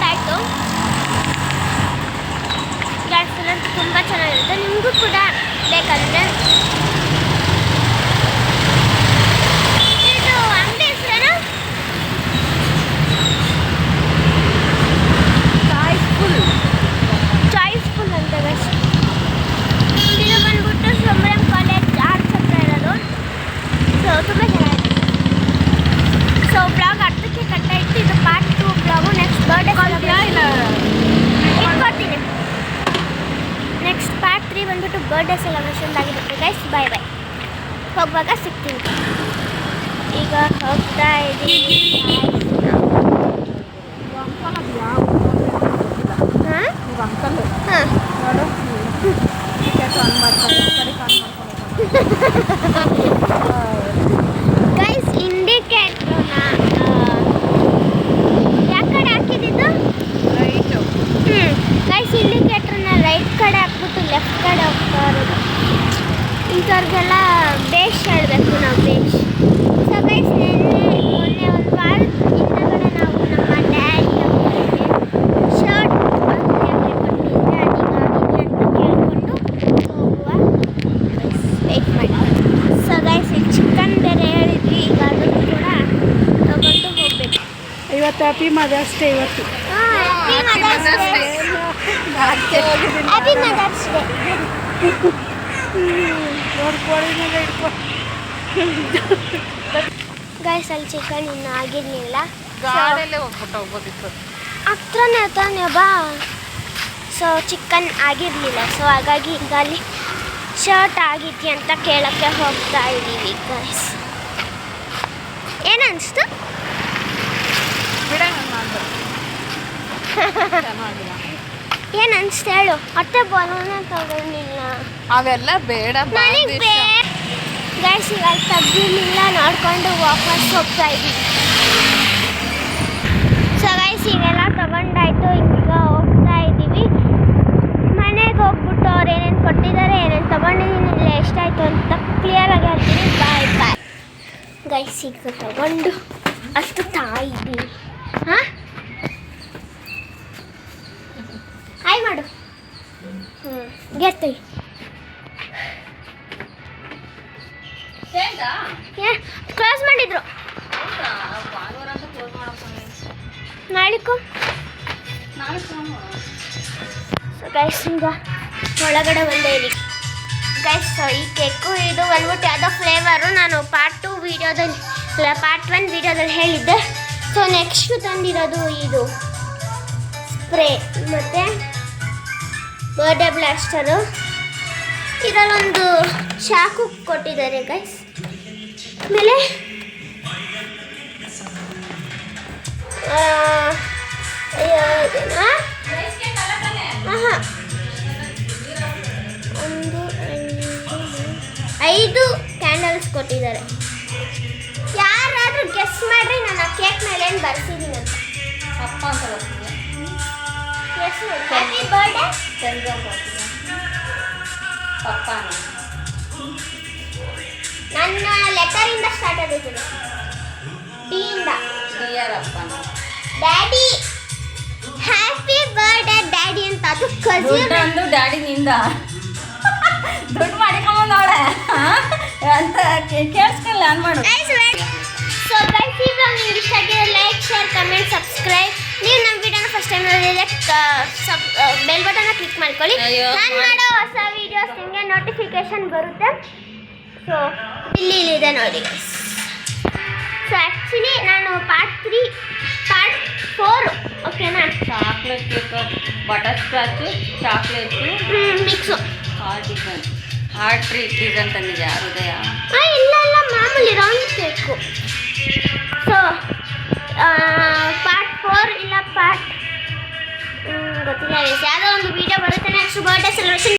ಆಯಿತು. Gas cylinder ತುಂಬ ಚೆನ್ನಾಗಿರುತ್ತೆ. ನಿಮಗೂ ಕೂಡ ಬೇಕಾದರೆ ಇದು ಅಂಗಡಿ ಹೆಸರೇನು? ಚಾಯ್ಸ್ಫುಲ್ ಅಂತ ಗೈಸ್. ಇದು ಬಂದ್ಬಿಟ್ಟು ಸಂಭ್ರಮ್ ಕಾಲೇಜ್ ಆರ್ಟ್ಸ್ ಹತ್ರ ಇರೋದು. ಸೊ ತುಂಬ ಚೆನ್ನಾಗಿದೆ. ಸೊ ಬ್ಲಾಗ್ ಅರ್ಧಕ್ಕೆ ಕಟ್ಟಾಯಿತು. ಇದು ಪಾರ್ಟ್ 2 ಬ್ಲಾಗು. ನೆಕ್ಸ್ಟ್ ಬರ್ಡೇ ಇಟ್ಕೊಡ್ತೀನಿ. ನೆಕ್ಸ್ಟ್ ಪಾರ್ಟ್ 3 ಬಂದ್ಬಿಟ್ಟು ಬರ್ಡೇ ಸೆಲೆಬ್ರೇಷನ್ ಆಗಿರುತ್ತೆ ಗೈಸ್. Bye bye. ಹೋಗುವಾಗ ಸಿಗ್ತೀನಿ. ಈಗ ಹೋಗ್ತಾ ಇದ್ದೀವಿ. ಗೈಸ್ ಇಂಡಿಕೇಟ್ರನ್ನ ಯಾವ ಕಡೆ ಹಾಕಿದ್ದು? ರೈಟು. ಗೈಸ್ ಇಂಡಿಕೇಟ್ರನ್ನ ರೈಟ್ ಕಡೆ ಹಾಕ್ಬಿಟ್ಟು ಲೆಫ್ಟ್ ಕಡೆ ಹೋಗ್ತಾ ಇರೋದು. ಇಂಥವ್ರಿಗೆಲ್ಲ ಬೇಷ್ ಹೇಳಬೇಕು ನಾವು, ಬೇಷ್. ಸೊ ಗೈಸ್ ಮೊನ್ನೆ ಒಂದು ವಾರದ ಹಿಂದಗಡೆ ನಾವು ನಮ್ಮ ಡ್ಯಾಡಿ ಶರ್ಟ್ ಯಾಕೆ ಕೊಟ್ಟಿದ್ದೆ ಅದೀಗಾಗಿದೆ ಅಂತ ಕೇಳಿಕೊಂಡು ಹೋಗುವ. ವೆಯ್ಟ್ ಮಾಡಿ. ಸೊ ಗೈಸ್ ಇಲ್ಲಿ ಚಿಕನ್ ಬೇರೆ ಹೇಳಿದ್ವಿ. ಈಗ ಅದನ್ನು ಕೂಡ ತಗೊಂಡು ಹೋಗಬೇಕು. ಇವತ್ತು ಹ್ಯಾಪಿ ಮದರ್ಸ್ ಡೇ. ಇವತ್ತು ಹ್ಯಾಪಿ ಮದರ್ಸ್ ಡೇ. ಗೈಸ್ ಅಲ್ಲಿ ಚಿಕನ್ ಇನ್ನೂ ಆಗಿರಲಿಲ್ಲ. ಗಾಡಿಯಲ್ಲೇ ಹೋಗ್ಬೋದಿತ್ತು. ಹತ್ರನೇ ತಾನೇ ಬಾ. ಸೊ ಚಿಕನ್ ಆಗಿರಲಿಲ್ಲ. ಸೊ ಹಾಗಾಗಿ ಈಗ ಅಲ್ಲಿ ಶರ್ಟ್ ಆಗಿದ್ಯಾ ಅಂತ ಕೇಳೋಕ್ಕೆ ಹೋಗ್ತಾ ಇದ್ದೀವಿ ಗೈಸ್. ಏನನ್ನಿಸ್ತು? ಏನು ಅನಿಸ್ತು ಹೇಳು. ಮತ್ತೆ ಬಲೂನೇ ತಗೊಂಡಿಲ್ಲ. ಅವೆಲ್ಲ ಬೇಡ. ಗೈಸ್ ಈಗ ತೆಗ್ದಿಲ್ಲ ನೋಡ್ಕೊಂಡು ವಾಪಸ್ ಹೋಗ್ತಾ ಇದ್ದೀವಿ. ಸೊ ಗೈಸ್ ಈಗೆಲ್ಲ ತಗೊಂಡಾಯ್ತು. ಈಗ ಹೋಗ್ತಾ ಇದ್ದೀವಿ ಮನೆಗೆ. ಹೋಗ್ಬಿಟ್ಟು ಅವ್ರು ಏನೇನು ಕೊಟ್ಟಿದ್ದಾರೆ, ಏನೇನು ತಗೊಂಡಿದ್ದೀನಿ, ಇಲ್ಲ ಎಷ್ಟಾಯಿತು ಅಂತ ಕ್ಲಿಯರಾಗಿ ಹೇಳ್ತೀನಿ. ಬಾಯ್ ಬಾಯ್ ಗೈಸ್. ಈಗ ತಗೊಂಡು ಅಷ್ಟು ತಾಯಿದ್ದೀನಿ. ಹಾಂ ಹಾಯ್ ಮಾಡು. ಗೆರ್ತೀವಿ. ಕ್ಲೋಸ್ ಮಾಡಿದ್ರು ನಾಳಿಕು. ಸೊ ಗೈಸ್ ಈಗ ಒಳಗಡೆ ಬಂದೇ ಇರಿ ಗೈಸ್. ಸೊ ಈ ಕೇಕು ಇದು ಬಂದ್ಬಿಟ್ಟು ಯಾವುದೋ ಫ್ಲೇವರು ನಾನು ಪಾರ್ಟ್ 2 ವೀಡಿಯೋದಲ್ಲಿ ಇಲ್ಲ ಪಾರ್ಟ್ 1 ವೀಡಿಯೋದಲ್ಲಿ ಹೇಳಿದ್ದೆ. ಸೊ ನೆಕ್ಸ್ಟ್ ತಂದಿರೋದು ಇದು ಸ್ಪ್ರೇ ಮತ್ತು ಬರ್ಡೇ ಬ್ಲಾಸ್ಟರು. ಇದರಲ್ಲೊಂದು ಚಾಕು ಕೊಟ್ಟಿದ್ದಾರೆ ಗೈಸ್. ಆಮೇಲೆ ಒಂದು 5 ಕ್ಯಾಂಡಲ್ಸ್ ಕೊಟ್ಟಿದ್ದಾರೆ. ಯಾರಾದರೂ ಗೆಸ್ ಮಾಡ್ರಿ ನಾನು ಆ ಕೇಕ್ ಮೇಲೆ ಏನು ಬರ್ಸಿದ್ದೀನಿ ಅಂತ. ಅಪ್ಪ ಅಂತ ಬರ್ತಿದ್ದೆ. ಗೆಸ್ ಮಾಡಿ. ಹ್ಯಾಪಿ ಬರ್ಡೇ ಪಪ್ಪ. ನನ್ನ ಲೆಟರಿಂದ ಸ್ಟಾರ್ಟ್ ಆಗುತ್ತೆ. ಡಿ ಇಂದ. ಡಿಯರ್ ಅಪ್ಪನ. ಡ್ಯಾಡಿ ಹ್ಯಾಪಿ ಬರ್ಡೇ ಡ್ಯಾಡಿ ಅಂತ. ಅದು ಕಸಿನ್ ಅಂದು ಡ್ಯಾಡಿ ನಿಂದ ದುಡ್ಡು ಮಾಡಿಕೊಂಬಂದವಳೆ ಅಂತ ಕೇಳಿಸ್ಕೊಳ್ಳ ಅನ್ ಮಾಡು. ಸೊ ಗೈಸ್ ಈ ಬ್ಲಾಗ್ ನಿಮ್ಗೆ ಇಷ್ಟ ಆಗಿದ್ರೆ ಲೈಕ್, ಶೇರ್, ಕಮೆಂಟ್, ಸಬ್ಸ್ಕ್ರೈಬ್. ನೀವು ನಮ್ಮ ವಿಡಿಯೋನ ಫಸ್ಟ್ ಟೈಮ್ ನೋಡಿದ್ರೆ ಬೆಲ್ ಬಟನ್ನ ಕ್ಲಿಕ್ ಮಾಡ್ಕೊಳ್ಳಿ. ನಾನು ಮಾಡೋ ಹೊಸ ವೀಡಿಯೋಸ್ ನಿಮಗೆ ನೋಟಿಫಿಕೇಶನ್ ಬರುತ್ತೆ. ಸೊ ಇಲ್ಲಿದೆ ನೋಡಿ. ಸೊ ಆ್ಯಕ್ಚುಲಿ ನಾನು ಪಾರ್ಟ್ 4 ಓಕೆನಾ. Chocolate cake, butter scotch, chocolate mix, heart design ತಂದಿದೆ ಹೃದಯ. ಇಲ್ಲ ಮಾಮೂಲಿ ರೌಂಡ್ ಕೇಕು. ಸೊ ಪಾರ್ಟ್ 4 ಇಲ್ಲ ಪಾರ್ಟ್ ಗೊತ್ತಿಲ್ಲ ಯಾವುದೋ ಒಂದು ವೀಡಿಯೋ ಬರುತ್ತೆ. Next birthday celebration